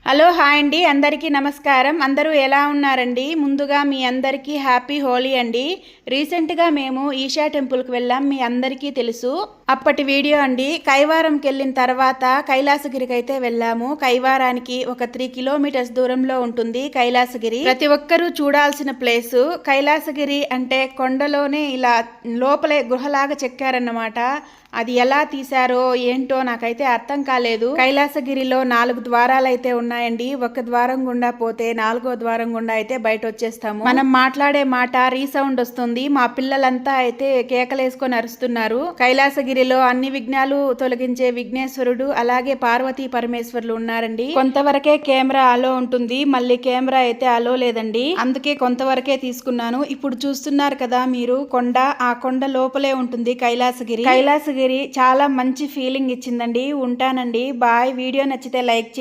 Hello hi అండి, అందరికీ నమస్కారం. అందరూ ఎలా ఉన్నారండి? ముందుగా మీ అందరికీ హ్యాపీ హోలీ అండి. రీసెంట్గా మేము ఈషా టెంపుల్కి వెళ్ళాం, మీ అందరికీ తెలుసు. అప్పటి వీడియో అండి. కైవారంకి వెళ్ళిన తర్వాత కైలాసగిరికి అయితే వెళ్ళాము. కైవారానికి ఒక 3 కిలోమీటర్స్ దూరంలో ఉంటుంది కైలాసగిరి. ప్రతి ఒక్కరూ చూడాల్సిన ప్లేసు. కైలాసగిరి అంటే కొండలోనే ఇలా లోపలే గుహలాగా చెక్కారన్నమాట. అది ఎలా తీశారో ఏంటో నాకైతే అర్థం కాలేదు. కైలాసగిరిలో 4 ద్వారాలు అయితే ఉన్నాయండి. ఒక ద్వారం గుండా పోతే 4వ ద్వారం గుండా అయితే బయట వచ్చేస్తాము. మనం మాట్లాడే మాట రీసౌండ్ వస్తుంది. మా పిల్లలంతా అయితే కేకలేసుకొని అరుస్తున్నారు. కైలాసగిరిలో అన్ని విఘ్నాలు తొలగించే విఘ్నేశ్వరుడు అలాగే పార్వతీ పరమేశ్వరులు ఉన్నారండి. కొంతవరకే కెమెరా అలో ఉంటుంది, మళ్ళీ కెమెరా అయితే అలో లేదండి. అందుకే కొంతవరకే తీసుకున్నాను. ఇప్పుడు చూస్తున్నారు కదా మీరు కొండ, ఆ కొండ లోపలే ఉంటుంది కైలాసగిరి. చాలా మంచి ఫీలింగ్ ఇచ్చిందండి. ఉంటానండి, బాయ్. వీడియో నచ్చితే లైక్ చేయండి.